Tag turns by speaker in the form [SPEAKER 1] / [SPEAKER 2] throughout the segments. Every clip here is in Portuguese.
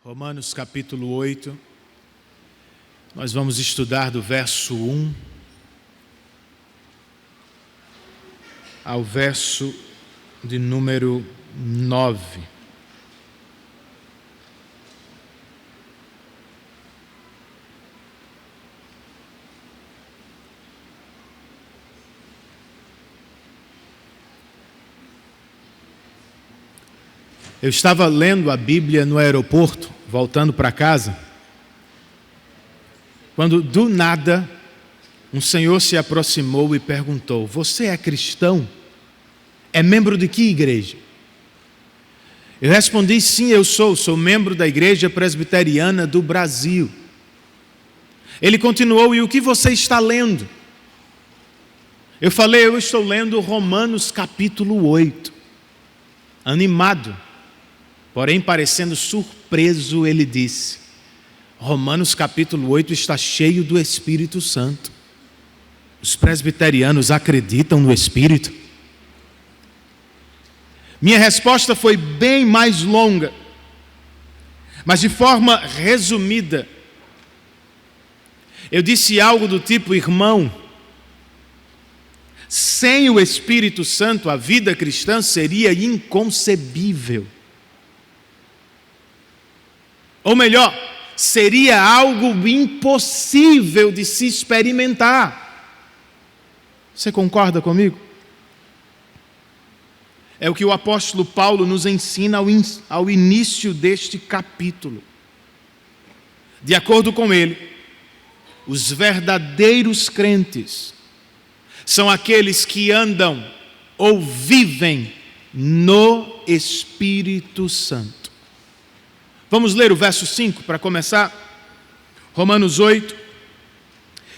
[SPEAKER 1] Romanos capítulo 8, nós vamos estudar do verso 1 ao verso de número 9. Eu estava lendo a Bíblia no aeroporto, voltando para casa, quando do nada um senhor se aproximou e perguntou: "Você é cristão? É membro de que igreja?" Eu respondi: "Sim, eu sou membro da Igreja Presbiteriana do Brasil." Ele continuou: "E o que você está lendo?" Eu falei: "Eu estou lendo Romanos capítulo 8. Animado, porém parecendo surpreso, ele disse: "Romanos capítulo 8 está cheio do Espírito Santo. Os presbiterianos acreditam no Espírito?" Minha resposta foi bem mais longa, mas de forma resumida. Eu disse algo do tipo: "Irmão, sem o Espírito Santo a vida cristã seria inconcebível. Ou melhor, seria algo impossível de se experimentar." Você concorda comigo? É o que o apóstolo Paulo nos ensina ao início deste capítulo. De acordo com ele, os verdadeiros crentes são aqueles que andam ou vivem no Espírito Santo. Vamos ler o verso 5 para começar? Romanos 8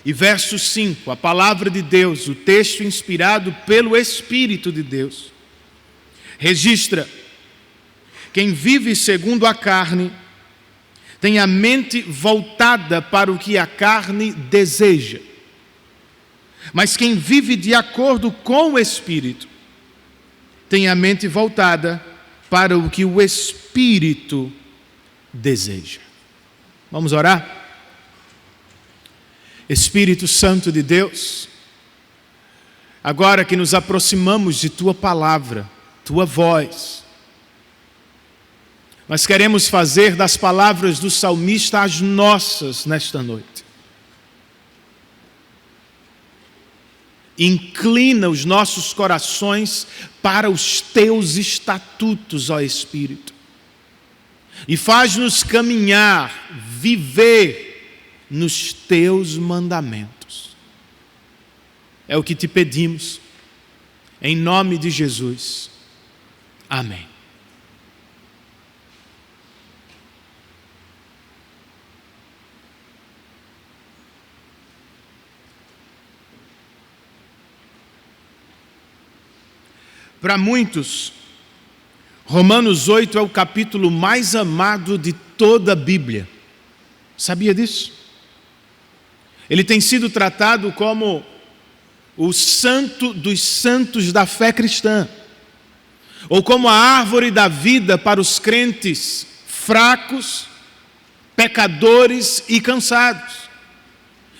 [SPEAKER 1] e verso 5, a palavra de Deus, o texto inspirado pelo Espírito de Deus, registra: "Quem vive segundo a carne tem a mente voltada para o que a carne deseja. Mas quem vive de acordo com o Espírito tem a mente voltada para o que o Espírito deseja." Vamos orar? Espírito Santo de Deus, agora que nos aproximamos de Tua palavra, Tua voz, nós queremos fazer das palavras do salmista as nossas nesta noite. Inclina os nossos corações para os Teus estatutos, ó Espírito, e faz-nos caminhar, viver nos Teus mandamentos. É o que te pedimos, em nome de Jesus. Amém. Para muitos, Romanos 8 é o capítulo mais amado de toda a Bíblia. Sabia disso? Ele tem sido tratado como o santo dos santos da fé cristã, ou como a árvore da vida para os crentes fracos, pecadores e cansados.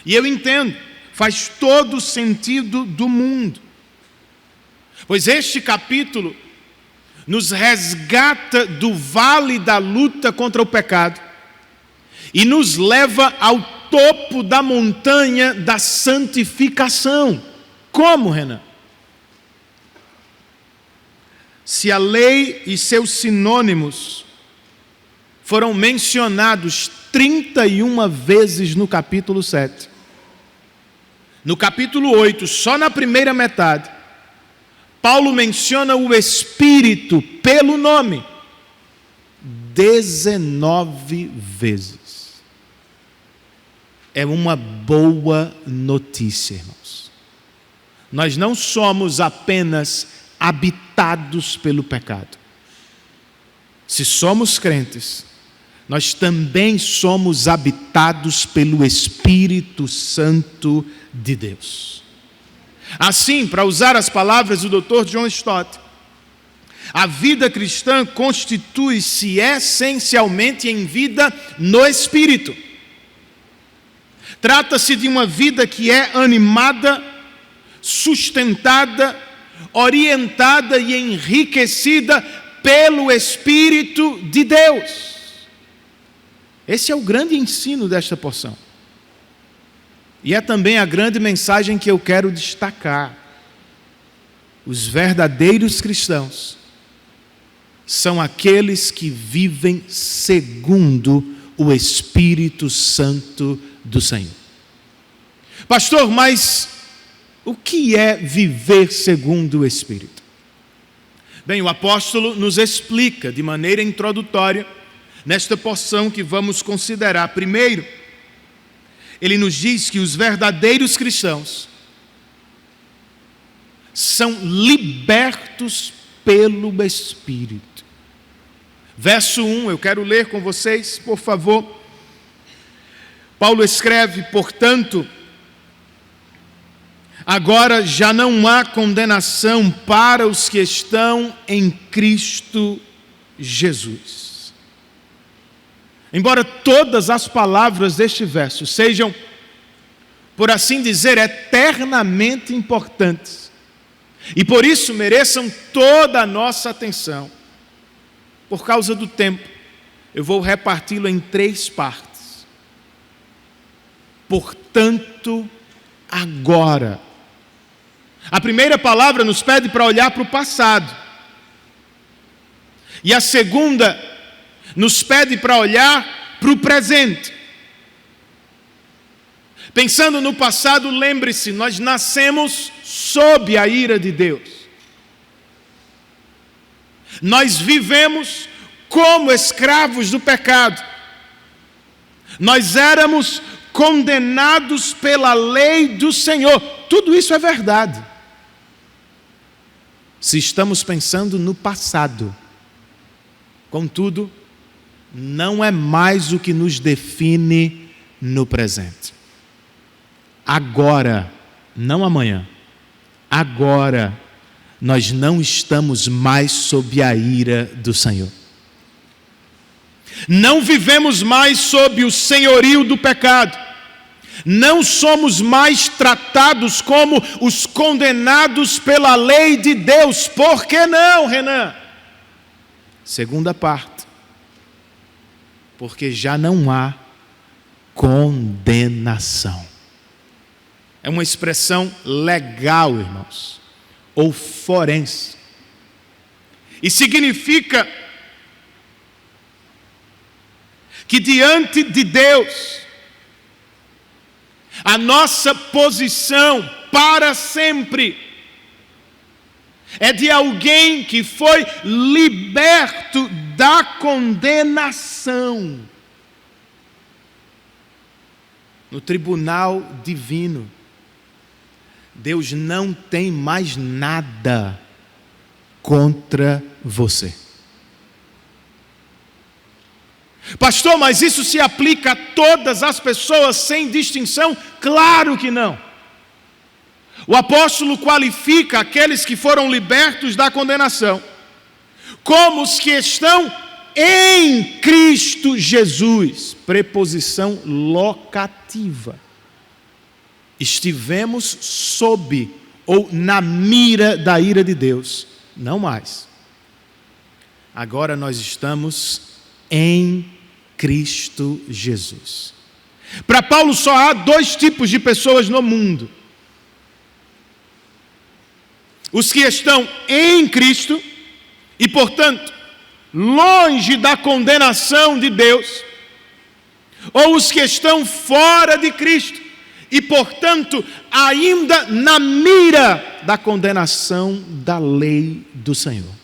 [SPEAKER 1] E eu entendo, faz todo o sentido do mundo, pois este capítulo nos resgata do vale da luta contra o pecado e nos leva ao topo da montanha da santificação. Como, Renan? Se a lei e seus sinônimos foram mencionados 31 vezes no capítulo 7, no capítulo 8, só na primeira metade, Paulo menciona o Espírito pelo nome 19 vezes. É uma boa notícia, irmãos. Nós não somos apenas habitados pelo pecado. Se somos crentes, nós também somos habitados pelo Espírito Santo de Deus. Assim, para usar as palavras do Dr. John Stott, A vida cristã constitui-se essencialmente em vida no Espírito. Trata-se de uma vida que é animada, sustentada, orientada e enriquecida pelo Espírito de Deus. Esse é o grande ensino desta porção. E é também a grande mensagem que eu quero destacar. Os verdadeiros cristãos são aqueles que vivem segundo o Espírito Santo do Senhor. Pastor, mas o que é viver segundo o Espírito? Bem, o apóstolo nos explica de maneira introdutória, nesta porção que vamos considerar. Primeiro, ele nos diz que os verdadeiros cristãos são libertos pelo Espírito. Verso 1, eu quero ler com vocês, por favor. Paulo escreve: portanto, agora já não há condenação para os que estão em Cristo Jesus. Embora todas as palavras deste verso sejam, por assim dizer, eternamente importantes, e por isso mereçam toda a nossa atenção, por causa do tempo, eu vou reparti-lo em 3 partes. Portanto, agora. A primeira palavra nos pede para olhar para o passado. E a segunda nos pede para olhar para o presente. Pensando no passado, lembre-se, nós nascemos sob a ira de Deus. Nós vivemos como escravos do pecado. Nós éramos condenados pela lei do Senhor. Tudo isso é verdade. Se estamos pensando no passado. Contudo, não é mais o que nos define no presente. Agora, não amanhã, agora, nós não estamos mais sob a ira do Senhor. Não vivemos mais sob o senhorio do pecado. Não somos mais tratados como os condenados pela lei de Deus. Por que não, Renan? Segunda parte. Porque já não há condenação. É uma expressão legal, irmãos, ou forense. E significa que diante de Deus, a nossa posição para sempre é de alguém que foi liberto da condenação no tribunal divino. Deus não tem mais nada contra você. Pastor, mas isso se aplica a todas as pessoas sem distinção? Claro que não. O apóstolo qualifica aqueles que foram libertos da condenação como os que estão em Cristo Jesus. Preposição locativa. Estivemos sob ou na mira da ira de Deus. Não mais. Agora nós estamos em Cristo Jesus. Para Paulo só há 2 tipos de pessoas no mundo: os que estão em Cristo e, portanto, longe da condenação de Deus, ou os que estão fora de Cristo e, portanto, ainda na mira da condenação da lei do Senhor.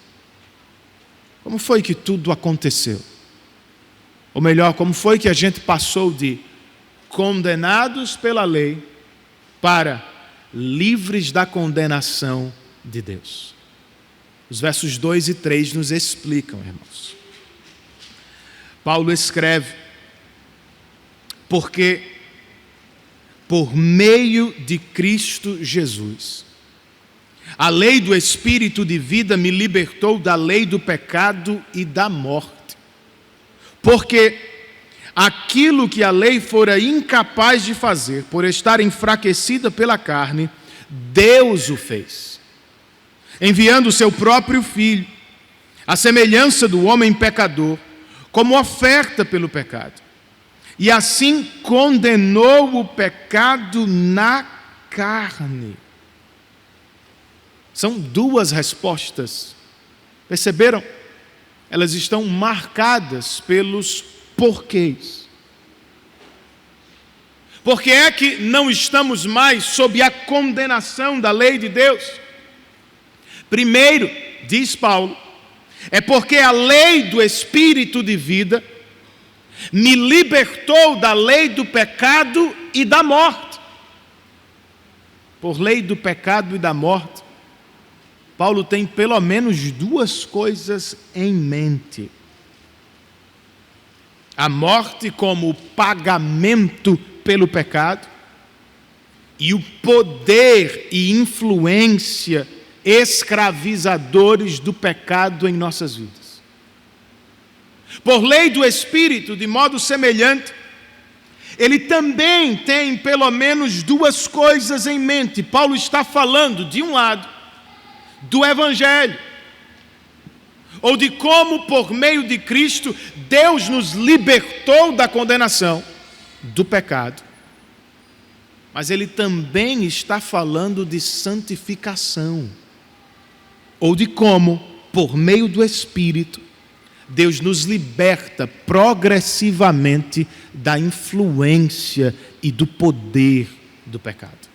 [SPEAKER 1] Como foi que tudo aconteceu? Ou melhor, como foi que a gente passou de condenados pela lei para livres da condenação de Deus? Os versos 2 e 3 nos explicam, irmãos. Paulo escreve: porque por meio de Cristo Jesus, A lei do Espírito de vida me libertou da lei do pecado e da morte. Porque aquilo que a lei fora incapaz de fazer, por estar enfraquecida pela carne, Deus o fez, enviando o seu próprio Filho, à semelhança do homem pecador, como oferta pelo pecado. E assim condenou o pecado na carne. São duas respostas. Perceberam? Elas estão marcadas pelos porquês. Por que é que não estamos mais sob a condenação da lei de Deus? Primeiro, diz Paulo, é porque a lei do Espírito de vida me libertou da lei do pecado e da morte. Por lei do pecado e da morte, Paulo tem pelo menos duas coisas em mente: a morte como pagamento pelo pecado e o poder e influência escravizadores do pecado em nossas vidas. Por lei do Espírito, de modo semelhante, ele também tem pelo menos duas coisas em mente. Paulo está falando, de um lado, do Evangelho, ou de como por meio de Cristo Deus nos libertou da condenação do pecado. Mas ele também está falando de santificação, ou de como, por meio do Espírito, Deus nos liberta progressivamente da influência e do poder do pecado.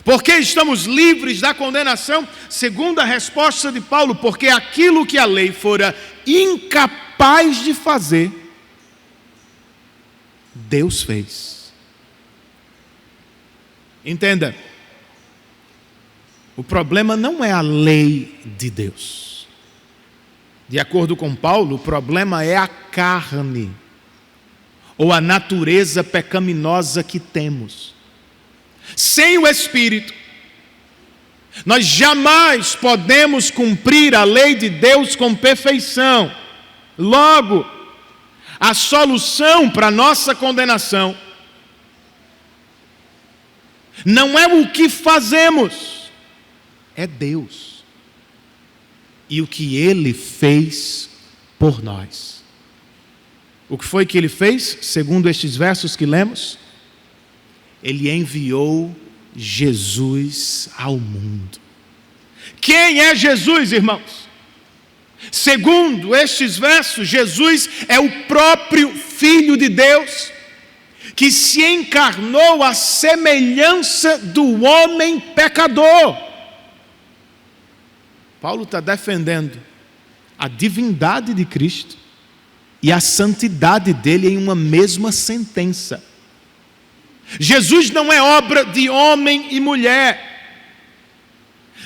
[SPEAKER 1] Por que estamos livres da condenação? Segundo a resposta de Paulo, porque aquilo que a lei fora incapaz de fazer, Deus fez. Entenda, o problema não é a lei de Deus. De acordo com Paulo, o problema é a carne, ou a natureza pecaminosa que temos. Sem o Espírito, nós jamais podemos cumprir a lei de Deus com perfeição. Logo, a solução para a nossa condenação não é o que fazemos, é Deus e o que Ele fez por nós. O que foi que Ele fez, segundo estes versos que lemos? Ele enviou Jesus ao mundo. Quem é Jesus, irmãos? Segundo estes versos, Jesus é o próprio Filho de Deus, que se encarnou à semelhança do homem pecador. Paulo está defendendo a divindade de Cristo e a santidade dele em uma mesma sentença. Jesus não é obra de homem e mulher.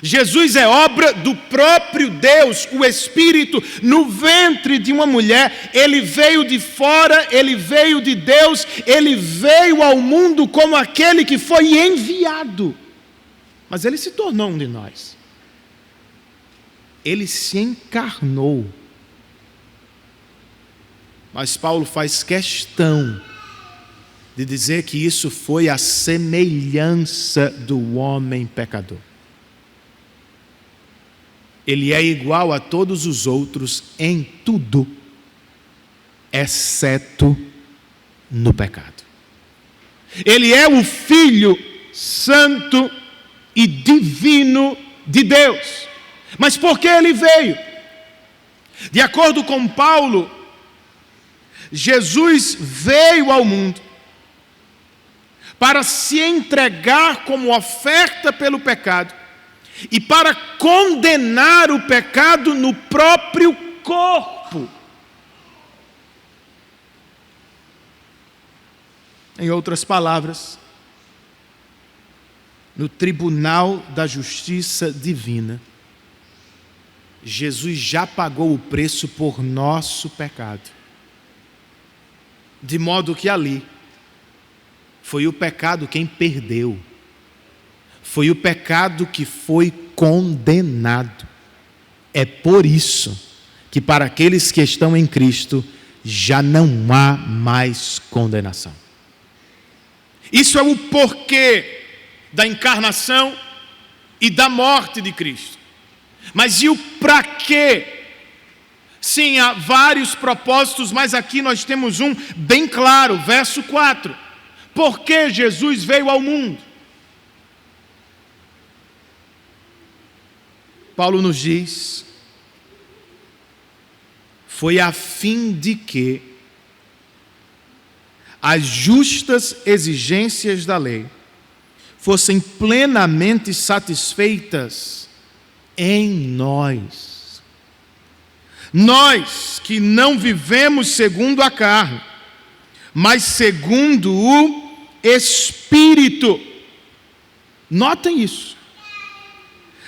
[SPEAKER 1] Jesus é obra do próprio Deus, o Espírito, no ventre de uma mulher. Ele veio de fora, ele veio de Deus, ele veio ao mundo como aquele que foi enviado. Mas ele se tornou um de nós. Ele se encarnou. Mas Paulo faz questão de dizer que isso foi a semelhança do homem pecador. Ele é igual a todos os outros em tudo, exceto no pecado. Ele é o Filho Santo e Divino de Deus. Mas por que ele veio? De acordo com Paulo, Jesus veio ao mundo para se entregar como oferta pelo pecado e para condenar o pecado no próprio corpo. Em outras palavras, no tribunal da justiça divina, Jesus já pagou o preço por nosso pecado, de modo que ali foi o pecado quem perdeu. foi o pecado que foi condenado. É por isso que para aqueles que estão em Cristo já não há mais condenação. Isso é o porquê da encarnação e da morte de Cristo. Mas e o para quê? Sim, há vários propósitos, mas aqui nós temos um bem claro, verso 4. Por que Jesus veio ao mundo? Paulo nos diz, foi a fim de que as justas exigências da lei fossem plenamente satisfeitas em nós. Nós que não vivemos segundo a carne, mas segundo o Espírito. Notem isso.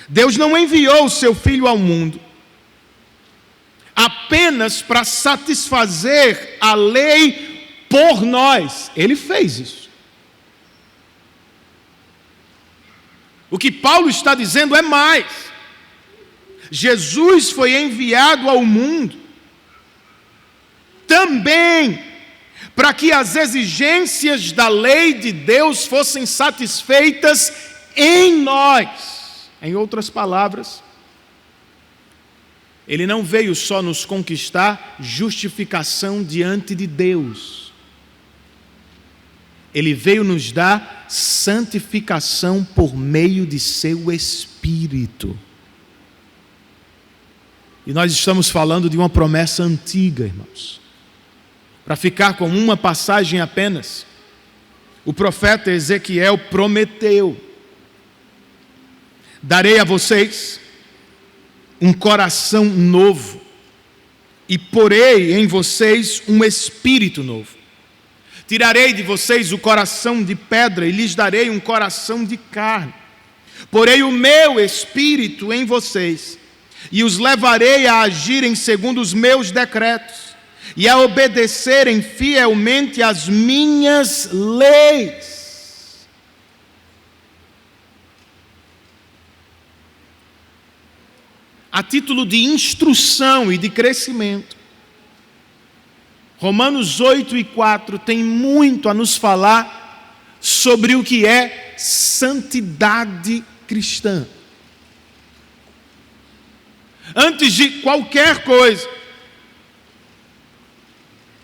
[SPEAKER 1] Deus não enviou o seu Filho ao mundo apenas para satisfazer a lei por nós. Ele fez isso. O que Paulo está dizendo é mais. Jesus foi enviado ao mundo também para que as exigências da lei de Deus fossem satisfeitas em nós. Em outras palavras, Ele não veio só nos conquistar justificação diante de Deus. Ele veio nos dar santificação por meio de seu Espírito. E nós estamos falando de uma promessa antiga, irmãos. Para ficar com uma passagem apenas, o profeta Ezequiel prometeu: darei a vocês um coração novo e porei em vocês um espírito novo. Tirarei de vocês o coração de pedra e lhes darei um coração de carne. Porei o meu espírito em vocês e os levarei a agirem segundo os meus decretos e a obedecerem fielmente às minhas leis. A título de instrução e de crescimento, Romanos 8:4 tem muito a nos falar sobre o que é santidade cristã. Antes de qualquer coisa,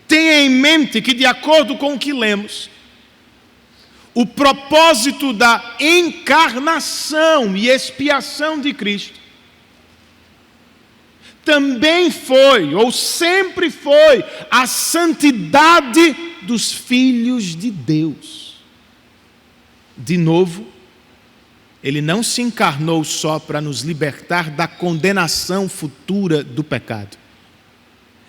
[SPEAKER 1] tenha em mente que, de acordo com o que lemos, o propósito da encarnação e expiação de Cristo também foi, ou sempre foi, a santidade dos filhos de Deus. De novo, Ele não se encarnou só para nos libertar da condenação futura do pecado.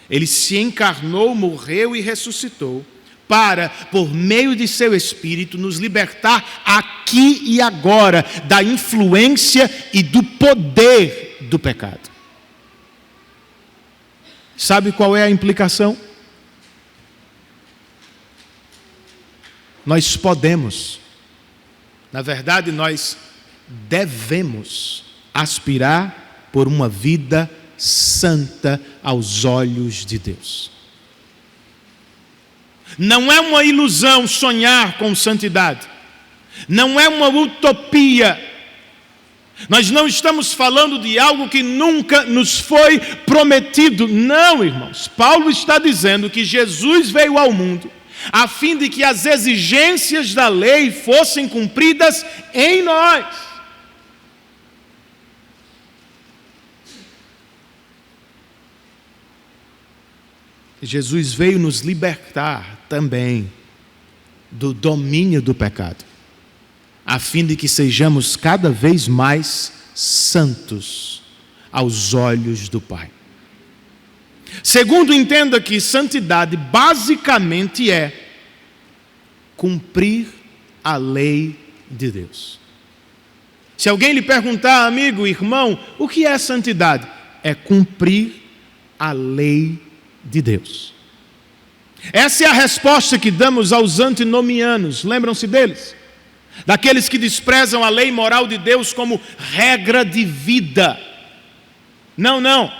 [SPEAKER 1] Ele se encarnou, morreu e ressuscitou para, por meio de seu Espírito, nos libertar aqui e agora da influência e do poder do pecado. Sabe qual é a implicação? Nós podemos, na verdade nós devemos aspirar por uma vida santa aos olhos de Deus. Não é uma ilusão sonhar com santidade. Não é uma utopia. Nós não estamos falando de algo que nunca nos foi prometido. Não, irmãos. Paulo está dizendo que Jesus veio ao mundo a fim de que as exigências da lei fossem cumpridas em nós. Jesus veio nos libertar também do domínio do pecado, a fim de que sejamos cada vez mais santos aos olhos do Pai. Segundo, entenda que santidade basicamente é cumprir a lei de Deus. Se alguém lhe perguntar, amigo, irmão, o que é santidade? É cumprir a lei de Deus. Essa é a resposta que damos aos antinomianos. Lembram-se deles? daqueles que desprezam a lei moral de Deus como regra de vida. Não, não.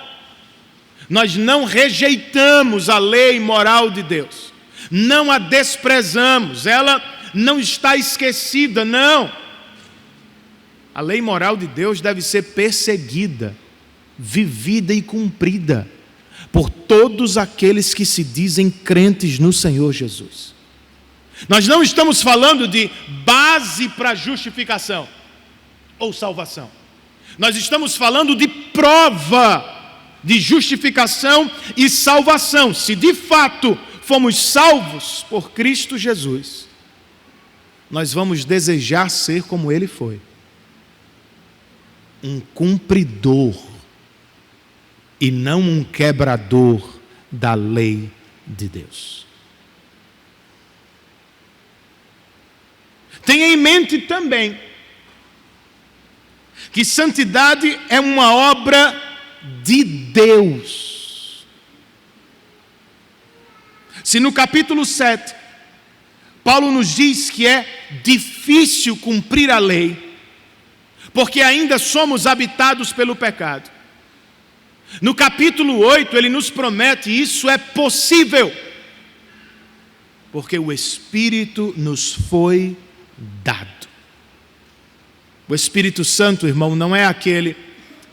[SPEAKER 1] Nós não rejeitamos a lei moral de Deus. Não a desprezamos. Ela não está esquecida, não. A lei moral de Deus deve ser perseguida, vivida e cumprida por todos aqueles que se dizem crentes no Senhor Jesus. Nós não estamos falando de base para justificação ou salvação. Nós estamos falando de prova de justificação e salvação. Se de fato fomos salvos por Cristo Jesus, nós vamos desejar ser como Ele foi. Um cumpridor e não um quebrador da lei de Deus. Tenha em mente também que santidade é uma obra de Deus. Se no capítulo 7, Paulo nos diz que é difícil cumprir a lei, porque ainda somos habitados pelo pecado. No capítulo 8, ele nos promete que isso é possível, porque o Espírito nos foi dado. O Espírito Santo, irmão, não é aquele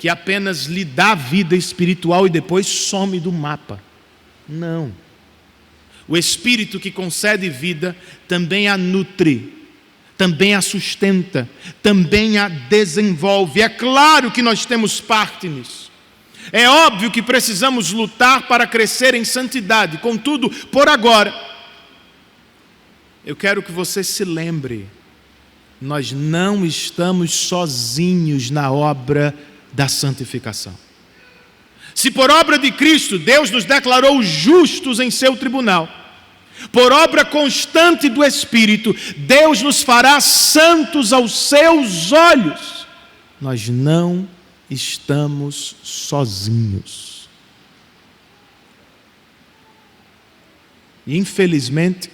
[SPEAKER 1] que apenas lhe dá vida espiritual e depois some do mapa. Não. O Espírito que concede vida também a nutre, também a sustenta, também a desenvolve. É claro que nós temos parte nisso. É óbvio que precisamos lutar para crescer em santidade. Contudo, por agora, eu quero que você se lembre, nós não estamos sozinhos na obra da santificação. Se por obra de Cristo Deus nos declarou justos em seu tribunal, por obra constante do Espírito, Deus nos fará santos aos seus olhos. Nós não estamos sozinhos. E infelizmente,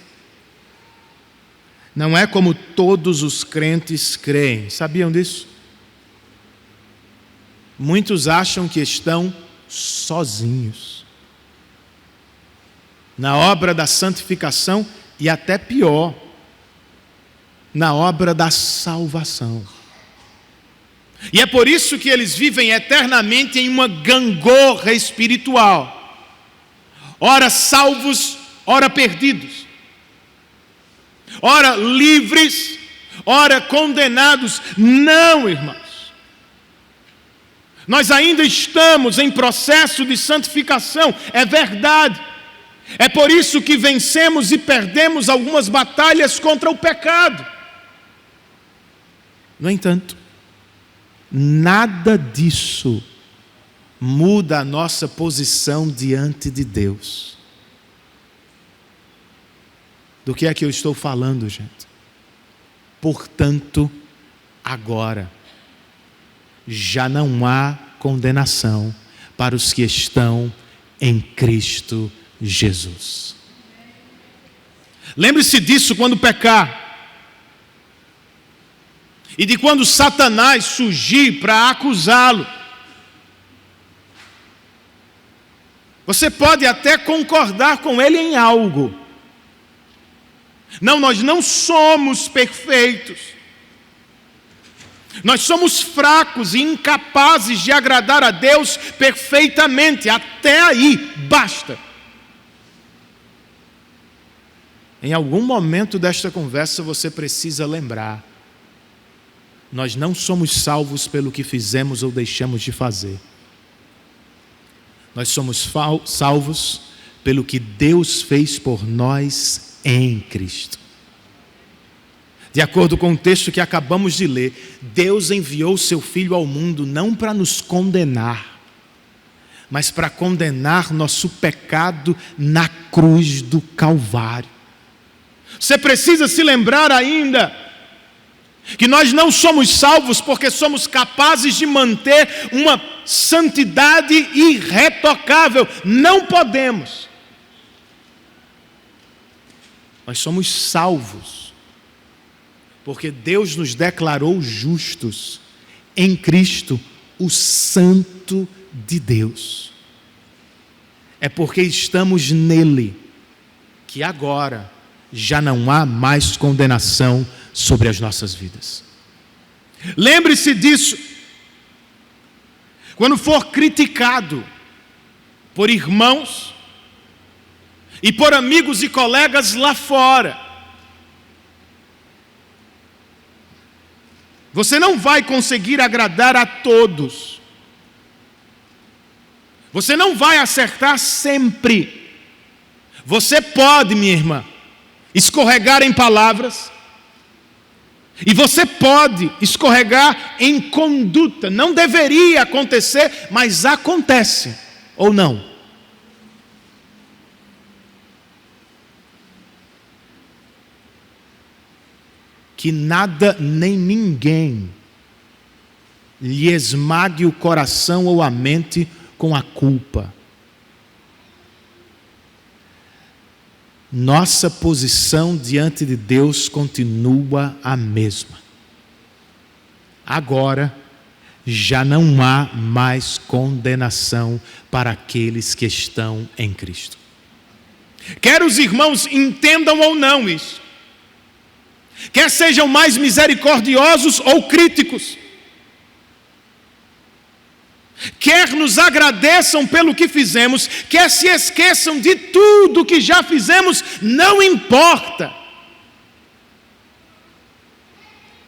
[SPEAKER 1] não é como todos os crentes creem. Sabiam disso? Muitos acham que estão sozinhos na obra da santificação e até pior, na obra da salvação. E é por isso que eles vivem eternamente em uma gangorra espiritual. Ora salvos, ora perdidos. Ora livres, ora condenados. Não, irmãos. Nós ainda estamos em processo de santificação, é verdade. É por isso que vencemos e perdemos algumas batalhas contra o pecado. No entanto, nada disso muda a nossa posição diante de Deus. Do que é que eu estou falando, gente? Portanto, agora, já não há condenação para os que estão em Cristo Jesus. Lembre-se disso quando pecar. E de quando Satanás surgir para acusá-lo. Você pode até concordar com ele em algo. Não, nós não somos perfeitos. Nós somos fracos e incapazes de agradar a Deus perfeitamente. Até aí, basta. Em algum momento desta conversa você precisa lembrar: nós não somos salvos pelo que fizemos ou deixamos de fazer. Nós somos salvos pelo que Deus fez por nós em Cristo. De acordo com o texto que acabamos de ler, Deus enviou seu Filho ao mundo não para nos condenar, mas para condenar nosso pecado na cruz do Calvário. Você precisa se lembrar ainda que nós não somos salvos porque somos capazes de manter uma santidade irretocável. Não podemos. Nós somos salvos Porque Deus nos declarou justos em Cristo, o Santo de Deus. É porque estamos nele que agora já não há mais condenação sobre as nossas vidas. Lembre-se disso. Quando for criticado por irmãos e por amigos e colegas lá fora, você não vai conseguir agradar a todos. Você não vai acertar sempre. Você pode, minha irmã, escorregar em palavras. E você pode escorregar em conduta. Não deveria acontecer, mas acontece. Ou não? Que nada nem ninguém lhe esmague o coração ou a mente com a culpa. Nossa posição diante de Deus continua a mesma. Agora, já não há mais condenação para aqueles que estão em Cristo. Quer os irmãos entendam ou não isso, quer sejam mais misericordiosos ou críticos, quer nos agradeçam pelo que fizemos, quer se esqueçam de tudo que já fizemos, não importa.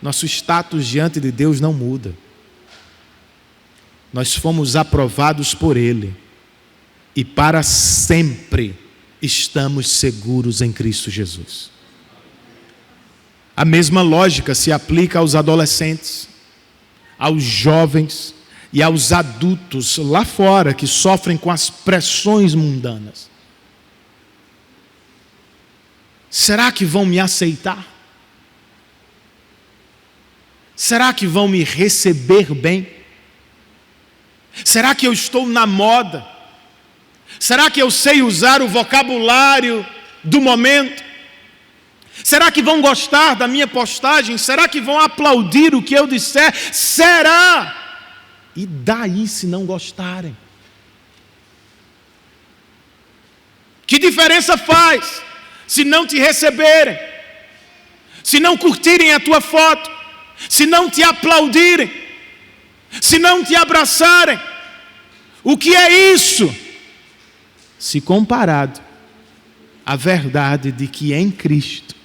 [SPEAKER 1] Nosso status diante de Deus não muda. Nós fomos aprovados por Ele e para sempre estamos seguros em Cristo Jesus. A mesma lógica se aplica aos adolescentes, aos jovens e aos adultos lá fora que sofrem com as pressões mundanas. Será que vão me aceitar? Será que vão me receber bem? Será que eu estou na moda? Será que eu sei usar o vocabulário do momento? Será que vão gostar da minha postagem? Será que vão aplaudir o que eu disser? Será? E daí se não gostarem? Que diferença faz se não te receberem? Se não curtirem a tua foto? Se não te aplaudirem? Se não te abraçarem? O que é isso? Se comparado à verdade de que em Cristo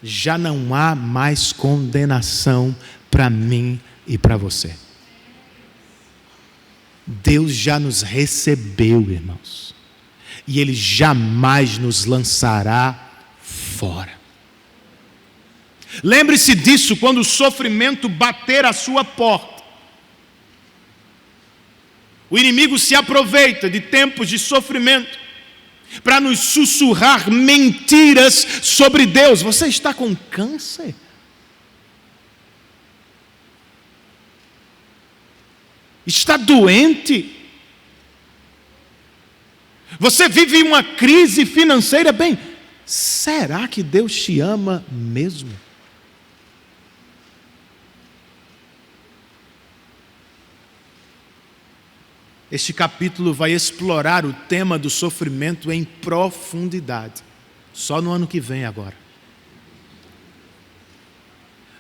[SPEAKER 1] já não há mais condenação para mim e para você. Deus já nos recebeu, irmãos, e Ele jamais nos lançará fora. Lembre-se disso quando o sofrimento bater à sua porta. O inimigo se aproveita de tempos de sofrimento para nos sussurrar mentiras sobre Deus. Você está com câncer? Está doente? Você vive uma crise financeira? Bem, será que Deus te ama mesmo? Este capítulo vai explorar o tema do sofrimento em profundidade. Só no ano que vem agora.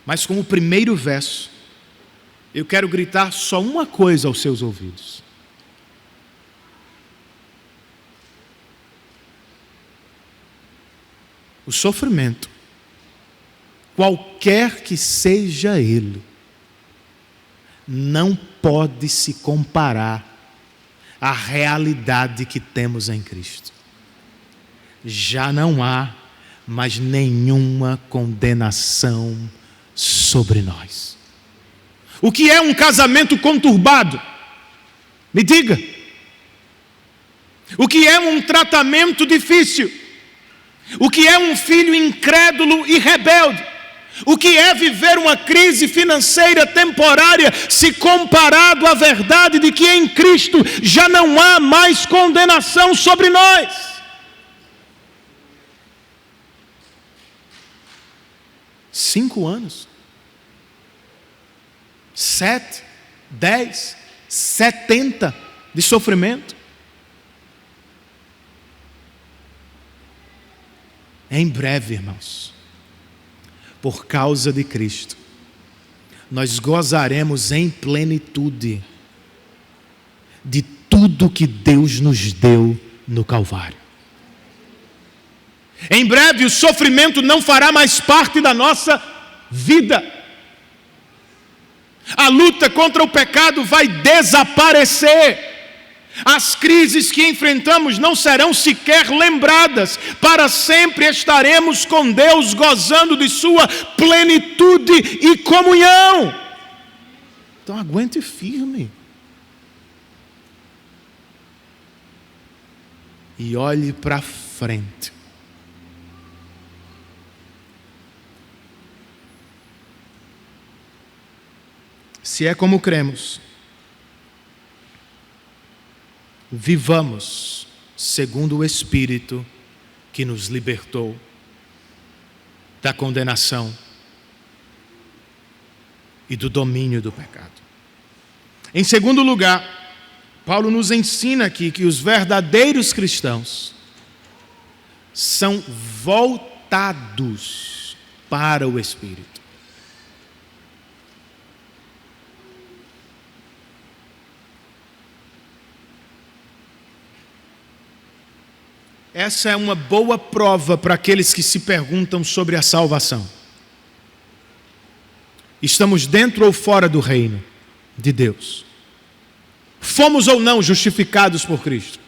[SPEAKER 1] Mas como primeiro verso, eu quero gritar só uma coisa aos seus ouvidos. O sofrimento, qualquer que seja ele, não pode se comparar à realidade que temos em Cristo. Já não há mais nenhuma condenação sobre nós. O que é um casamento conturbado? Me diga. O que é um tratamento difícil? O que é um filho incrédulo e rebelde? O que é viver uma crise financeira temporária se comparado à verdade de que em Cristo já não há mais condenação sobre nós? 5 anos, 7, 10, 70 de sofrimento. Em breve, irmãos, por causa de Cristo, nós gozaremos em plenitude de tudo que Deus nos deu no Calvário. Em breve o sofrimento não fará mais parte da nossa vida. A luta contra o pecado vai desaparecer. As crises que enfrentamos não serão sequer lembradas. Para sempre estaremos com Deus, gozando de sua plenitude e comunhão. Então aguente firme. E olhe para frente. Se é como cremos, vivamos segundo o Espírito que nos libertou da condenação e do domínio do pecado. Em segundo lugar, Paulo nos ensina aqui que os verdadeiros cristãos são voltados para o Espírito. Essa é uma boa prova para aqueles que se perguntam sobre a salvação. Estamos dentro ou fora do reino de Deus? Fomos ou não justificados por Cristo?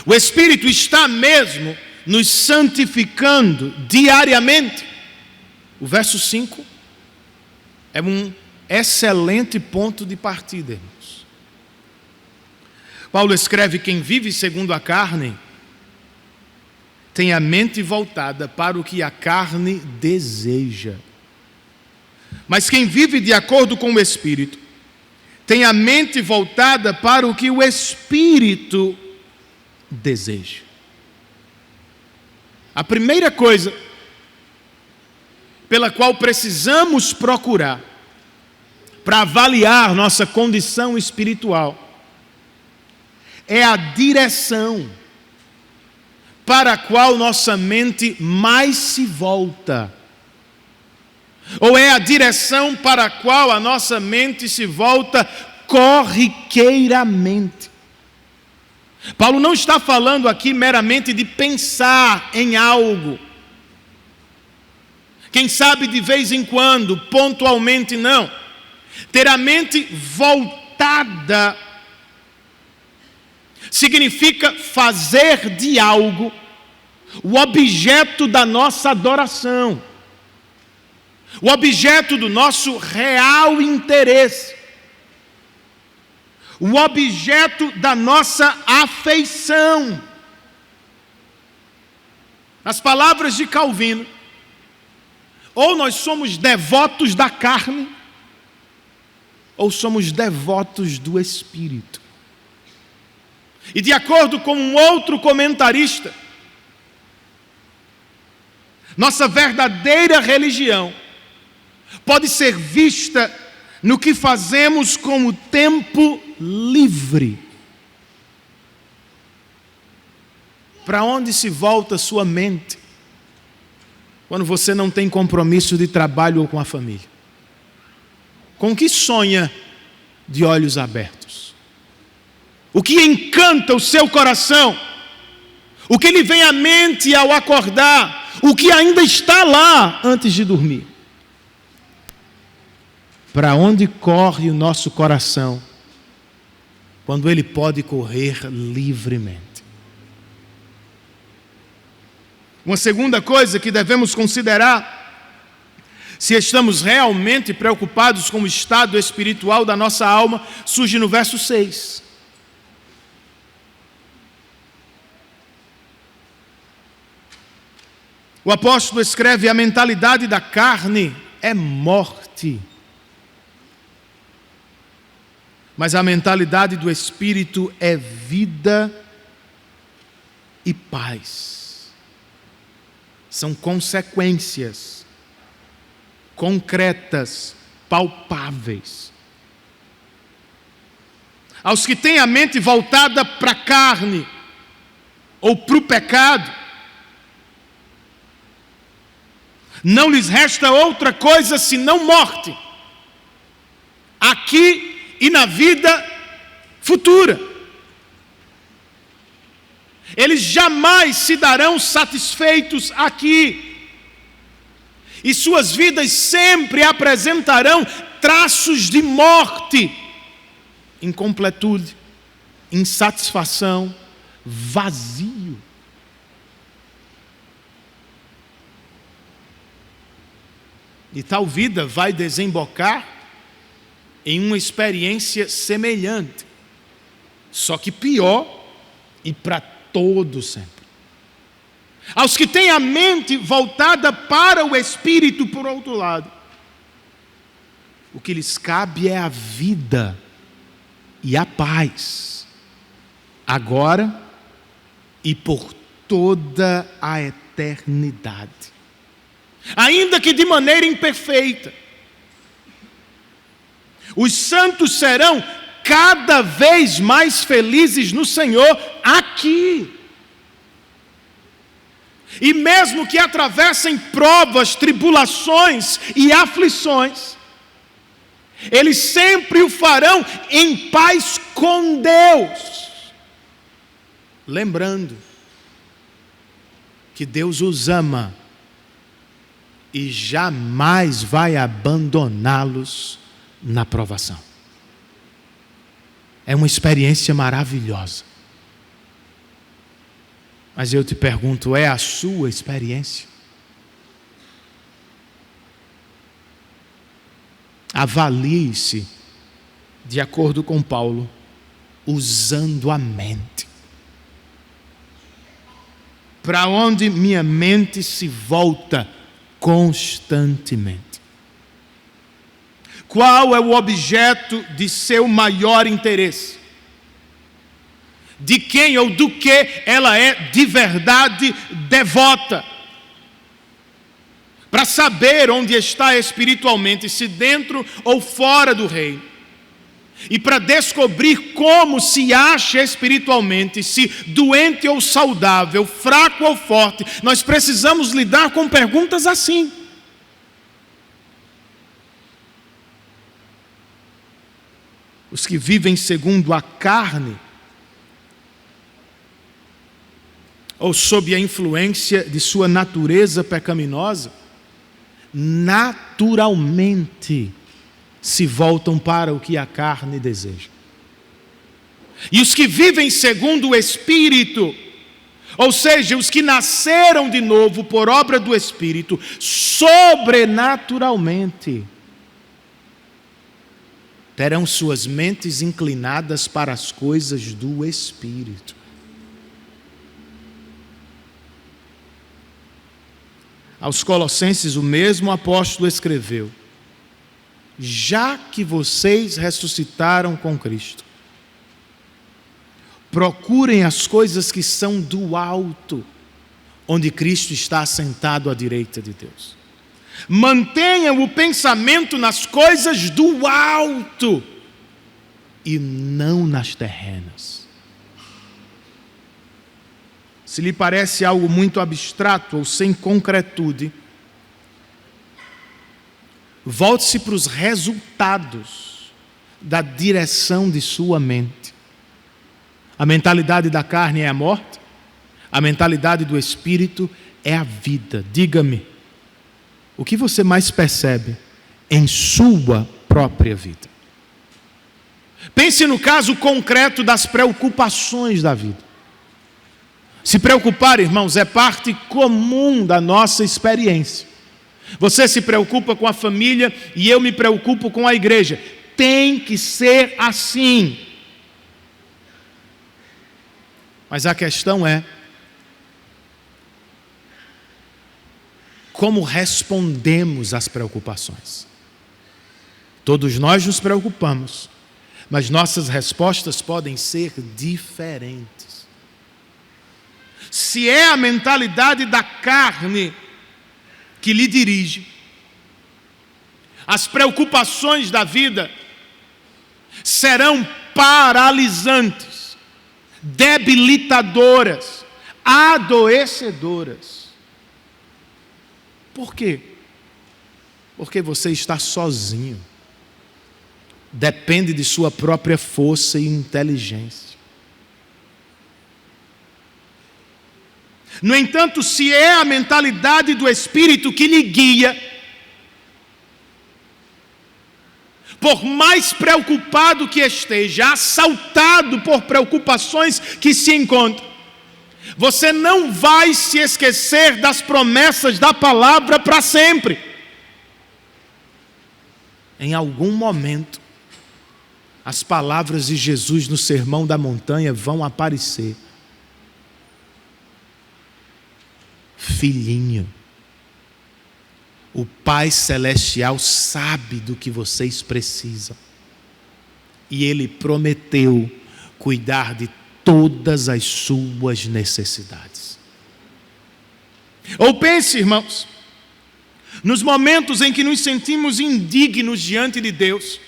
[SPEAKER 1] O Espírito está mesmo nos santificando diariamente? O verso 5 é um excelente ponto de partida, irmãos. Paulo escreve: quem vive segundo a carne tem a mente voltada para o que a carne deseja. Mas quem vive de acordo com o Espírito tem a mente voltada para o que o Espírito deseja. A primeira coisa pela qual precisamos procurar para avaliar nossa condição espiritual é a direção para a qual nossa mente mais se volta. Ou é a direção para a qual a nossa mente se volta corriqueiramente. Paulo não está falando aqui meramente de pensar em algo. Quem sabe de vez em quando, pontualmente não. Ter a mente voltada significa fazer de algo o objeto da nossa adoração, o objeto do nosso real interesse, o objeto da nossa afeição. Nas palavras de Calvino, ou nós somos devotos da carne, ou somos devotos do Espírito. E de acordo com um outro comentarista, nossa verdadeira religião pode ser vista no que fazemos com o tempo livre. Para onde se volta sua mente quando você não tem compromisso de trabalho ou com a família? Com que sonha de olhos abertos? O que encanta o seu coração? O que lhe vem à mente ao acordar? O que ainda está lá antes de dormir? Para onde corre o nosso coração quando ele pode correr livremente? Uma segunda coisa que devemos considerar, se estamos realmente preocupados com o estado espiritual da nossa alma, surge no verso 6. O apóstolo escreve: a mentalidade da carne é morte, mas a mentalidade do Espírito é vida e paz. São consequências concretas, palpáveis. Aos que têm a mente voltada para a carne ou para o pecado, não lhes resta outra coisa senão morte, aqui e na vida futura. Eles jamais se darão satisfeitos aqui, e suas vidas sempre apresentarão traços de morte, incompletude, insatisfação, vazio. E tal vida vai desembocar em uma experiência semelhante, só que pior e para todo sempre. Aos que têm a mente voltada para o Espírito, por outro lado, o que lhes cabe é a vida e a paz, agora e por toda a eternidade. Ainda que de maneira imperfeita, os santos serão cada vez mais felizes no Senhor aqui. E mesmo que atravessem provas, tribulações e aflições, eles sempre o farão em paz com Deus, lembrando que Deus os ama e jamais vai abandoná-los na provação. É uma experiência maravilhosa. Mas eu te pergunto, é a sua experiência? Avalie-se, de acordo com Paulo, usando a mente. Para onde minha mente se volta constantemente? Qual é o objeto de seu maior interesse? De quem ou do que ela é de verdade devota? Para saber onde está espiritualmente, se dentro ou fora do reino. E para descobrir como se acha espiritualmente, se doente ou saudável, fraco ou forte, nós precisamos lidar com perguntas assim. Os que vivem segundo a carne, ou sob a influência de sua natureza pecaminosa, naturalmente se voltam para o que a carne deseja. E os que vivem segundo o Espírito, ou seja, os que nasceram de novo por obra do Espírito, sobrenaturalmente terão suas mentes inclinadas para as coisas do Espírito. Aos Colossenses, o mesmo apóstolo escreveu: já que vocês ressuscitaram com Cristo, procurem as coisas que são do alto, onde Cristo está assentado à direita de Deus. Mantenham o pensamento nas coisas do alto e não nas terrenas. Se lhe parece algo muito abstrato ou sem concretude, volte-se para os resultados da direção de sua mente. A mentalidade da carne é a morte, a mentalidade do espírito é a vida. Diga-me, o que você mais percebe em sua própria vida? Pense no caso concreto das preocupações da vida. Se preocupar, irmãos, é parte comum da nossa experiência. Você se preocupa com a família e eu me preocupo com a igreja. Tem que ser assim. Mas a questão é: como respondemos às preocupações? Todos nós nos preocupamos, mas nossas respostas podem ser diferentes. Se é a mentalidade da carne que lhe dirige, as preocupações da vida serão paralisantes, debilitadoras, adoecedoras. Por quê? Porque você está sozinho. Depende de sua própria força e inteligência. No entanto, se é a mentalidade do Espírito que lhe guia, por mais preocupado que esteja, assaltado por preocupações que se encontram, você não vai se esquecer das promessas da palavra para sempre. Em algum momento, as palavras de Jesus no Sermão da Montanha vão aparecer. Filhinho, o Pai Celestial sabe do que vocês precisam. E Ele prometeu cuidar de todas as suas necessidades. Ou pense, irmãos, nos momentos em que nos sentimos indignos diante de Deus,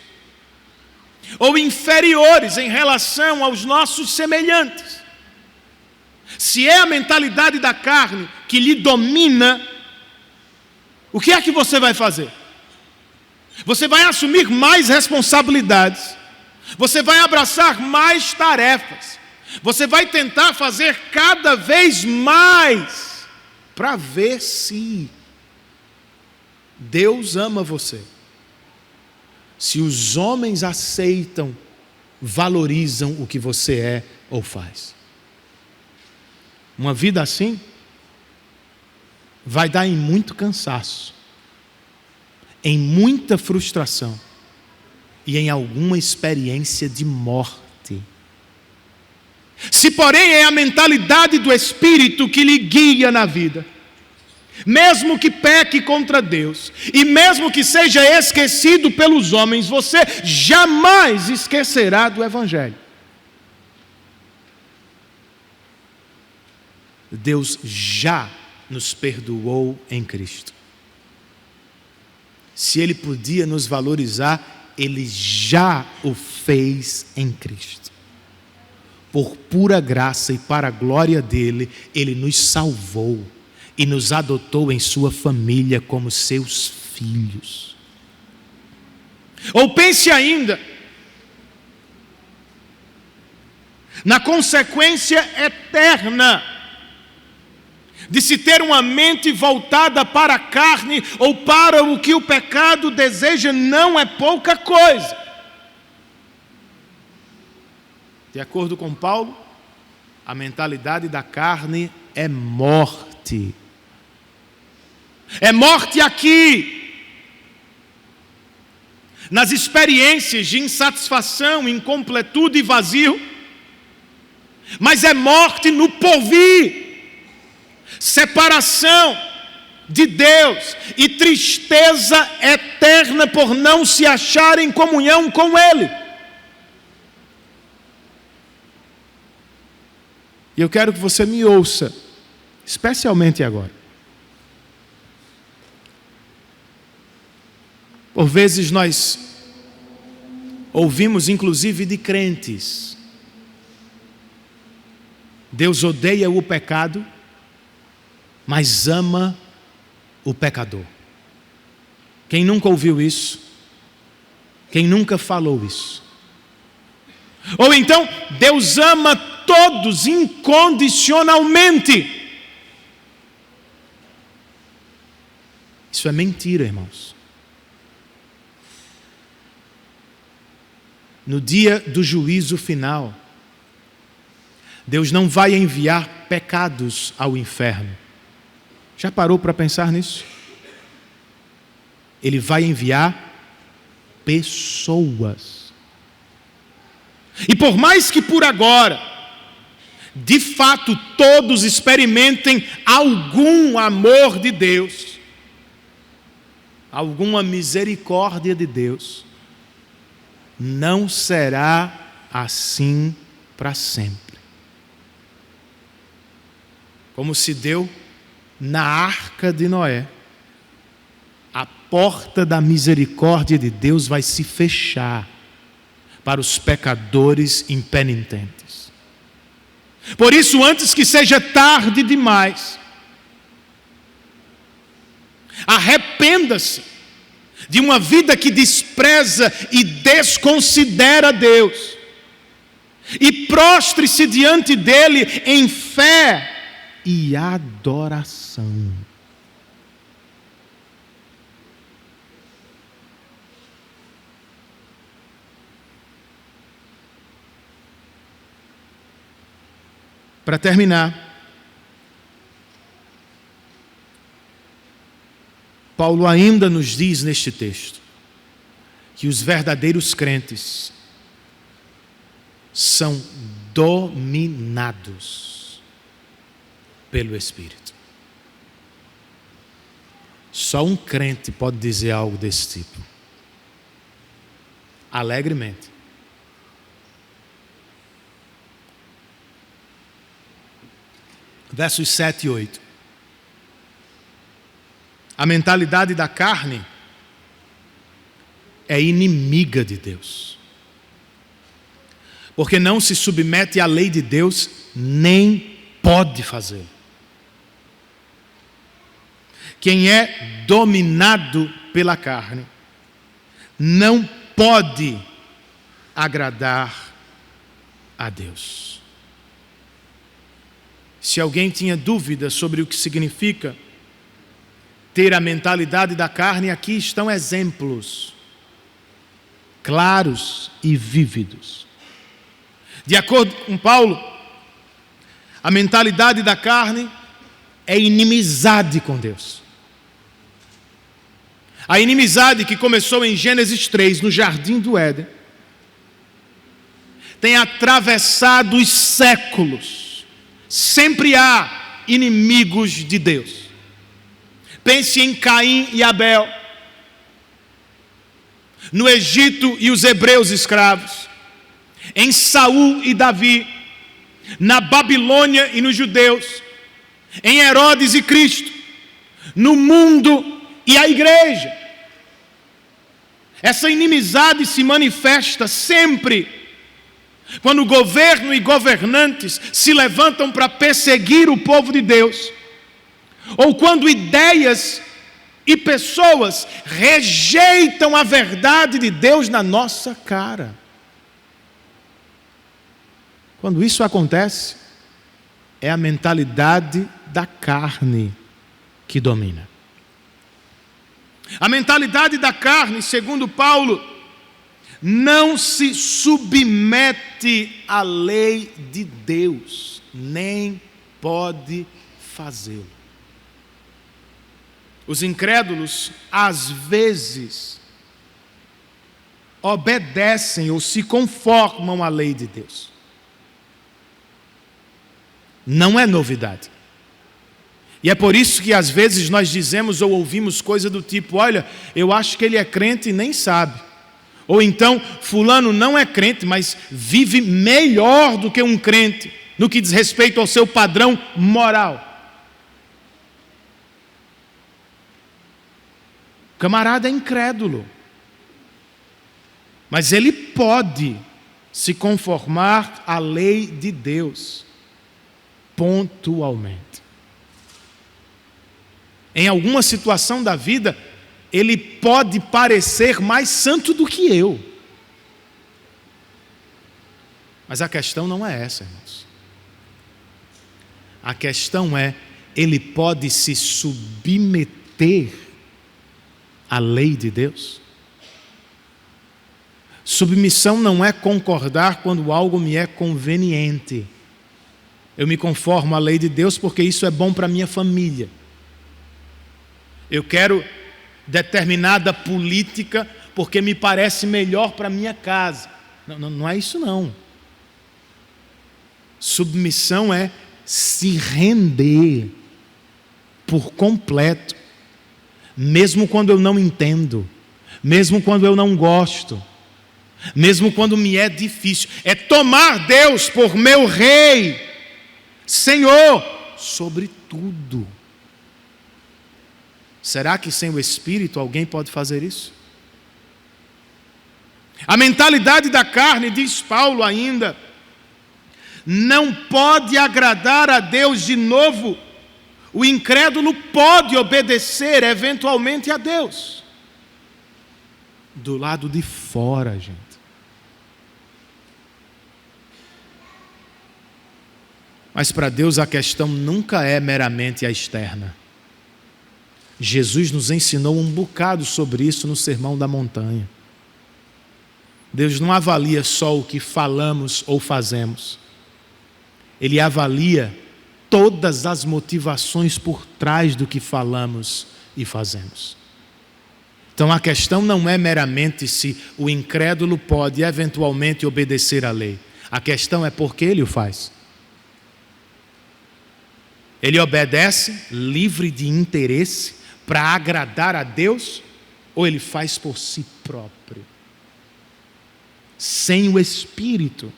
[SPEAKER 1] ou inferiores em relação aos nossos semelhantes. Se é a mentalidade da carne que lhe domina, o que é que você vai fazer? Você vai assumir mais responsabilidades, você vai abraçar mais tarefas, você vai tentar fazer cada vez mais para ver se Deus ama você. Se os homens aceitam, valorizam o que você é ou faz. Uma vida assim vai dar em muito cansaço, em muita frustração e em alguma experiência de morte. Se, porém, é a mentalidade do Espírito que lhe guia na vida, mesmo que peque contra Deus, e mesmo que seja esquecido pelos homens, você jamais esquecerá do Evangelho. Deus já nos perdoou em Cristo. Se Ele podia nos valorizar, Ele já o fez em Cristo. Por pura graça e para a glória dEle, Ele nos salvou e nos adotou em sua família como seus filhos. Ou pense ainda na consequência eterna de se ter uma mente voltada para a carne ou para o que o pecado deseja. Não é pouca coisa. De acordo com Paulo, a mentalidade da carne é morte. É morte aqui, nas experiências de insatisfação, incompletude e vazio, mas é morte no porvir, separação de Deus e tristeza eterna por não se achar em comunhão com Ele. E eu quero que você me ouça, especialmente agora. Por vezes nós ouvimos, inclusive de crentes, Deus odeia o pecado, mas ama o pecador. Quem nunca ouviu isso? Quem nunca falou isso? Ou então, Deus ama todos incondicionalmente. Isso é mentira, irmãos. No dia do juízo final, Deus não vai enviar pecados ao inferno. Já parou para pensar nisso? Ele vai enviar pessoas. E por mais que por agora, de fato, todos experimentem algum amor de Deus, alguma misericórdia de Deus, não será assim para sempre. Como se deu na arca de Noé, a porta da misericórdia de Deus vai se fechar para os pecadores impenitentes. Por isso, antes que seja tarde demais, arrependa-se de uma vida que despreza e desconsidera Deus, e prostre-se diante dele em fé e adoração. Para terminar, Paulo ainda nos diz neste texto que os verdadeiros crentes são dominados pelo Espírito. Só um crente pode dizer algo desse tipo, alegremente. Versos 7 e 8. A mentalidade da carne é inimiga de Deus, porque não se submete à lei de Deus, nem pode fazê-lo. Quem é dominado pela carne não pode agradar a Deus. Se alguém tinha dúvida sobre o que significa ter a mentalidade da carne, aqui estão exemplos claros e vívidos. De acordo com Paulo, a mentalidade da carne é inimizade com Deus. A inimizade que começou em Gênesis 3, no jardim do Éden, tem atravessado os séculos. Sempre há inimigos de Deus. Pense em Caim e Abel, no Egito e os hebreus escravos, em Saul e Davi, na Babilônia e nos judeus, em Herodes e Cristo, no mundo e a igreja. Essa inimizade se manifesta sempre quando o governo e governantes se levantam para perseguir o povo de Deus, ou quando ideias e pessoas rejeitam a verdade de Deus na nossa cara. Quando isso acontece, é a mentalidade da carne que domina. A mentalidade da carne, segundo Paulo, não se submete à lei de Deus, nem pode fazê-lo. Os incrédulos, às vezes, obedecem ou se conformam à lei de Deus. Não é novidade. E é por isso que às vezes nós dizemos ou ouvimos coisa do tipo: olha, eu acho que ele é crente e nem sabe. Ou então, fulano não é crente, mas vive melhor do que um crente, no que diz respeito ao seu padrão moral. O camarada é incrédulo, mas ele pode se conformar à lei de Deus, pontualmente. Em alguma situação da vida, ele pode parecer mais santo do que eu. Mas a questão não é essa, irmãos. A questão é, ele pode se submeter à lei de Deus? Submissão não é concordar quando algo me é conveniente. Eu me conformo à lei de Deus porque isso é bom para a minha família. Eu quero determinada política porque me parece melhor para a minha casa. Não é isso não. Submissão é se render por completo, mesmo quando eu não entendo, mesmo quando eu não gosto, mesmo quando me é difícil. É tomar Deus por meu Rei, Senhor, sobre tudo. Será que sem o Espírito alguém pode fazer isso? A mentalidade da carne, diz Paulo ainda, não pode agradar a Deus de novo. O incrédulo pode obedecer eventualmente a Deus. Do lado de fora, gente. Mas para Deus a questão nunca é meramente a externa. Jesus nos ensinou um bocado sobre isso no Sermão da Montanha. Deus não avalia só o que falamos ou fazemos. Ele avalia todas as motivações por trás do que falamos e fazemos. Então a questão não é meramente se o incrédulo pode eventualmente obedecer à lei. A questão é por que ele o faz. Ele obedece livre de interesse para agradar a Deus ou ele faz por si próprio? Sem o Espírito,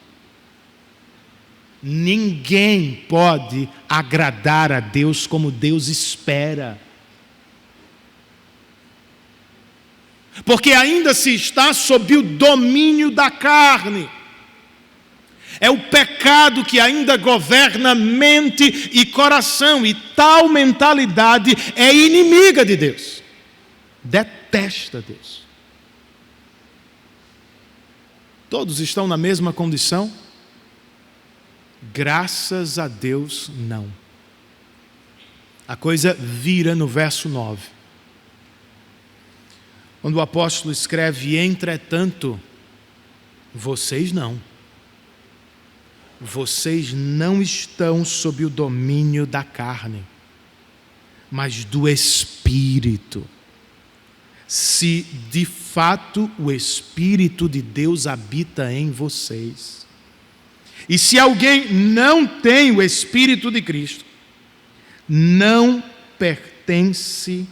[SPEAKER 1] ninguém pode agradar a Deus como Deus espera. Porque ainda se está sob o domínio da carne. É o pecado que ainda governa mente e coração, e tal mentalidade é inimiga de Deus. Detesta Deus. Todos estão na mesma condição? Graças a Deus, não. A coisa vira no verso 9. Quando o apóstolo escreve, entretanto, vocês não. Vocês não estão sob o domínio da carne, mas do Espírito. Se de fato o Espírito de Deus habita em vocês. E se alguém não tem o Espírito de Cristo, não pertence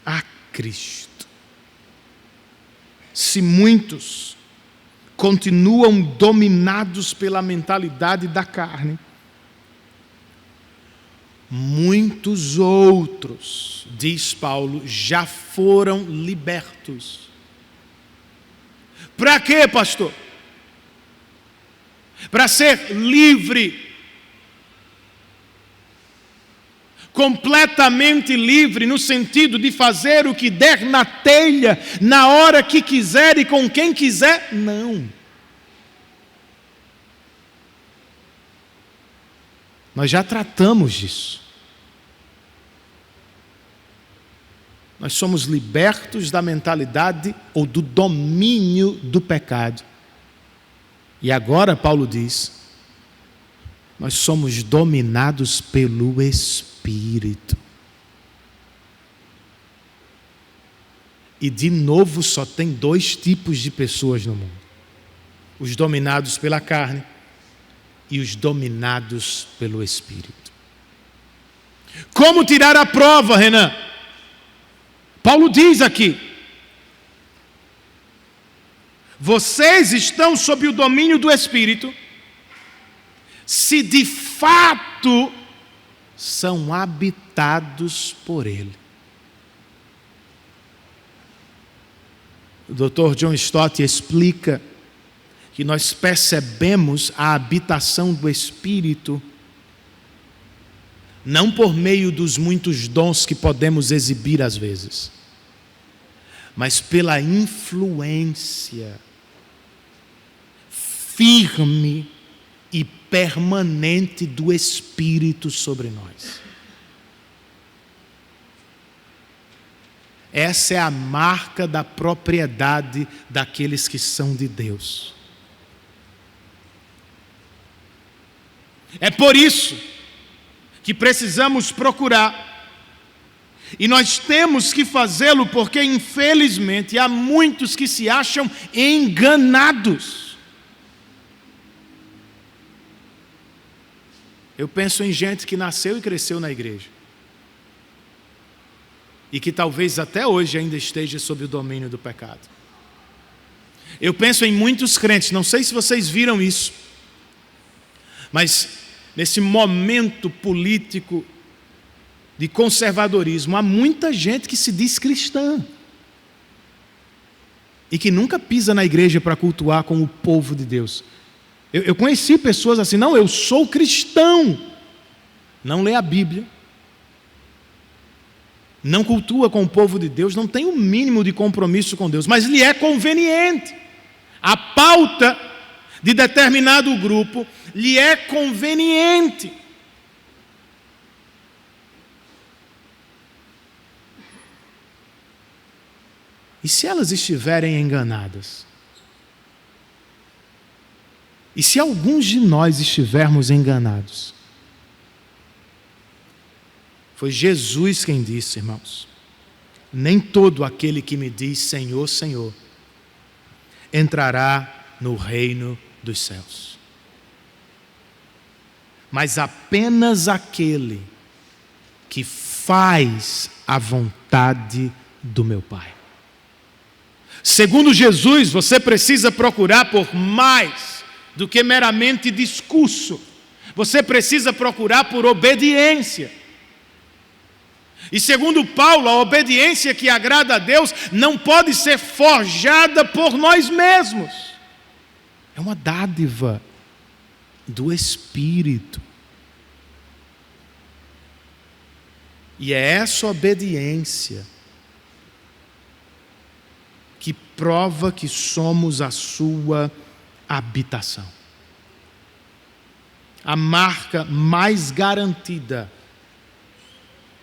[SPEAKER 1] a Cristo. Se muitos continuam dominados pela mentalidade da carne, muitos outros, diz Paulo, já foram libertos. Para quê, pastor? Para ser livre, completamente livre, no sentido de fazer o que der na telha, na hora que quiser e com quem quiser? Não. Nós já tratamos disso. Nós somos libertos da mentalidade ou do domínio do pecado. E agora Paulo diz, nós somos dominados pelo Espírito. E de novo só tem dois tipos de pessoas no mundo: os dominados pela carne e os dominados pelo Espírito. Como tirar a prova, Renan? Paulo diz aqui: vocês estão sob o domínio do Espírito, se de fato são habitados por Ele. O Dr. John Stott explica que nós percebemos a habitação do Espírito não por meio dos muitos dons que podemos exibir às vezes, mas pela influência firme e permanente do Espírito sobre nós. Essa é a marca da propriedade daqueles que são de Deus. É por isso que precisamos procurar, e nós temos que fazê-lo, porque infelizmente há muitos que se acham enganados. Eu penso em gente que nasceu e cresceu na igreja, e que talvez até hoje ainda esteja sob o domínio do pecado. Eu penso em muitos crentes, não sei se vocês viram isso, mas nesse momento político de conservadorismo. Há muita gente que se diz cristã e que nunca pisa na igreja para cultuar com o povo de Deus. Eu conheci pessoas assim: não, eu sou cristão, não lê a Bíblia, não cultua com o povo de Deus, não tem o mínimo de compromisso com Deus, mas lhe é conveniente. A pauta de determinado grupo lhe é conveniente. E se elas estiverem enganadas? E se alguns de nós estivermos enganados? Foi Jesus quem disse, irmãos: nem todo aquele que me diz Senhor, Senhor, entrará no reino dos céus, mas apenas aquele que faz a vontade do meu Pai. Segundo Jesus, você precisa procurar por mais do que meramente discurso. Você precisa procurar por obediência. E segundo Paulo, a obediência que agrada a Deus não pode ser forjada por nós mesmos. É uma dádiva do Espírito. E é essa obediência que prova que somos a sua habitação. A marca mais garantida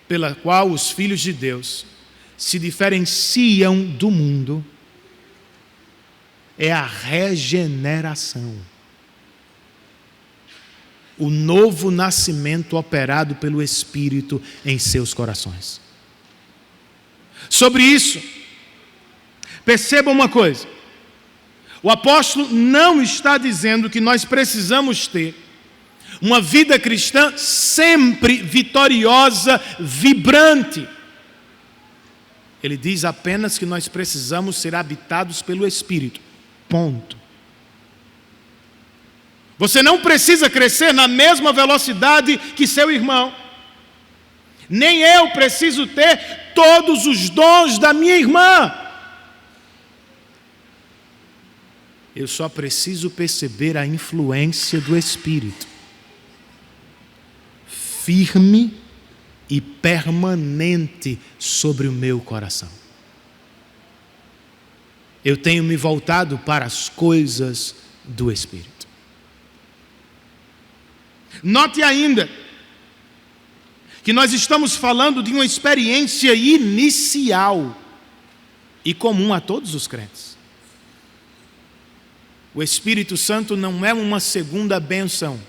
[SPEAKER 1] pela qual os filhos de Deus se diferenciam do mundo é a regeneração. O novo nascimento operado pelo Espírito em seus corações. Sobre isso, perceba uma coisa: o apóstolo não está dizendo que nós precisamos ter uma vida cristã sempre vitoriosa, vibrante. Ele diz apenas que nós precisamos ser habitados pelo Espírito. Ponto. Você não precisa crescer na mesma velocidade que seu irmão. Nem eu preciso ter todos os dons da minha irmã. Eu só preciso perceber a influência do Espírito, firme e permanente sobre o meu coração. Eu tenho me voltado para as coisas do Espírito. Note ainda que nós estamos falando de uma experiência inicial e comum a todos os crentes. O Espírito Santo não é uma segunda bênção,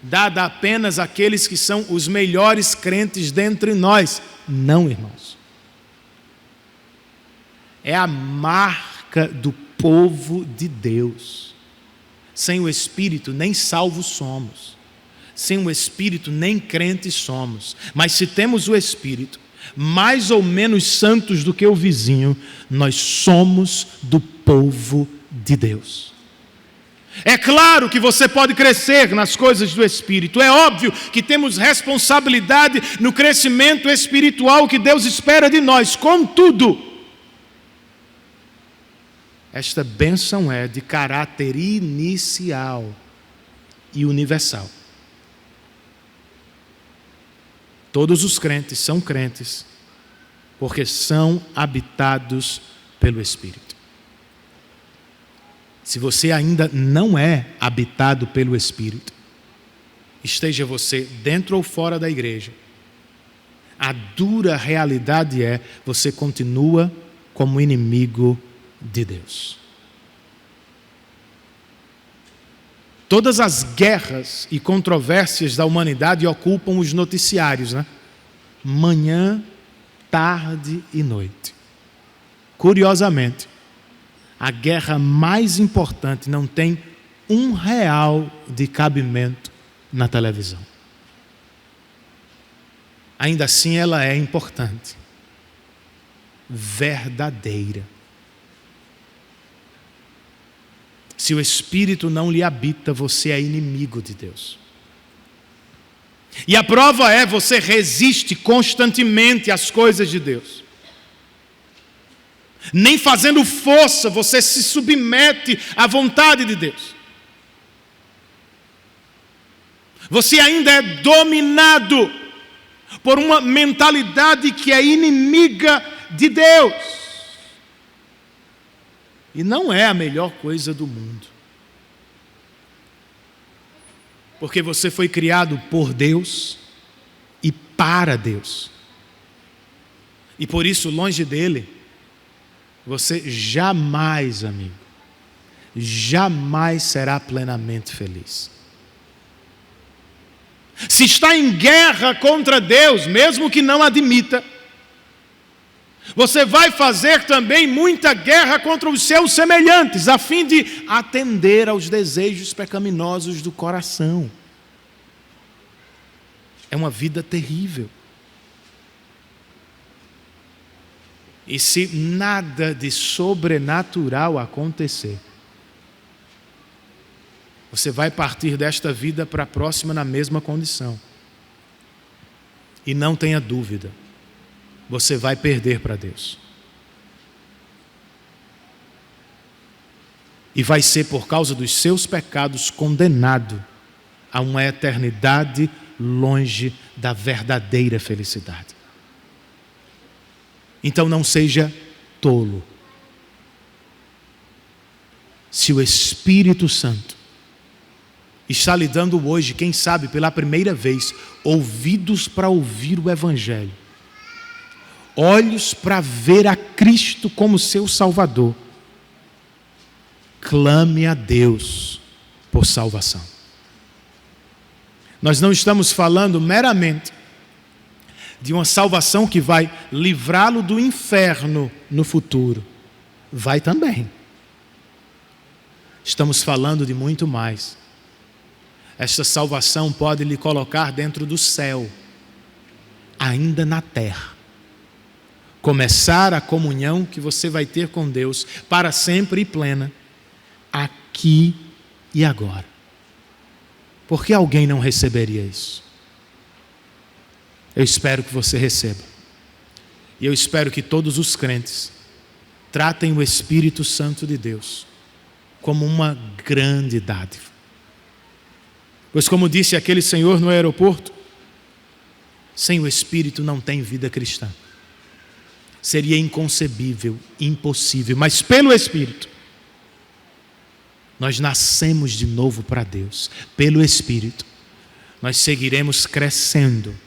[SPEAKER 1] dada apenas àqueles que são os melhores crentes dentre nós. Não, irmãos. É a marca do povo de Deus. Sem o Espírito, nem salvos somos. Sem o Espírito, nem crentes somos. Mas se temos o Espírito, mais ou menos santos do que o vizinho, nós somos do povo de Deus. É claro que você pode crescer nas coisas do Espírito. É óbvio que temos responsabilidade no crescimento espiritual que Deus espera de nós. Contudo, esta bênção é de caráter inicial e universal. Todos os crentes são crentes porque são habitados pelo Espírito. Se você ainda não é habitado pelo Espírito, esteja você dentro ou fora da igreja, a dura realidade é: você continua como inimigo de Deus. Todas as guerras e controvérsias da humanidade ocupam os noticiários, né? Manhã, tarde e noite. Curiosamente, a guerra mais importante não tem R$1 de cabimento na televisão. Ainda assim, ela é importante, verdadeira. Se o Espírito não lhe habita, você é inimigo de Deus. E a prova é, você resiste constantemente às coisas de Deus. Nem fazendo força, você se submete à vontade de Deus. Você ainda é dominado por uma mentalidade que é inimiga de Deus. E não é a melhor coisa do mundo. Porque você foi criado por Deus e para Deus. E por isso, longe dele, você jamais, amigo, jamais será plenamente feliz. Se está em guerra contra Deus, mesmo que não admita, você vai fazer também muita guerra contra os seus semelhantes, a fim de atender aos desejos pecaminosos do coração. É uma vida terrível. E se nada de sobrenatural acontecer, você vai partir desta vida para a próxima na mesma condição. E não tenha dúvida, você vai perder para Deus. E vai ser por causa dos seus pecados condenado a uma eternidade longe da verdadeira felicidade. Então não seja tolo. Se o Espírito Santo está lhe dando hoje, quem sabe pela primeira vez, ouvidos para ouvir o Evangelho, olhos para ver a Cristo como seu Salvador, clame a Deus por salvação. Nós não estamos falando meramente de uma salvação que vai livrá-lo do inferno no futuro. Vai também. Estamos falando de muito mais. Esta salvação pode lhe colocar dentro do céu, ainda na terra. Começar a comunhão que você vai ter com Deus para sempre e plena, aqui e agora. Por que alguém não receberia isso? Eu espero que você receba. E eu espero que todos os crentes tratem o Espírito Santo de Deus como uma grande dádiva. Pois como disse aquele senhor no aeroporto, sem o Espírito não tem vida cristã. Seria inconcebível, impossível, mas pelo Espírito nós nascemos de novo para Deus. Pelo Espírito nós seguiremos crescendo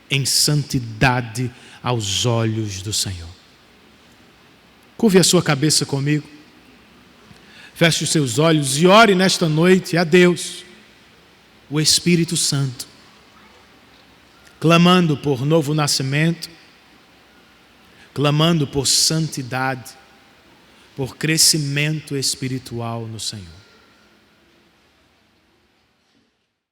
[SPEAKER 1] em santidade aos olhos do Senhor. Curve a sua cabeça comigo, feche os seus olhos e ore nesta noite a Deus, o Espírito Santo, clamando por novo nascimento, clamando por santidade, por crescimento espiritual no Senhor.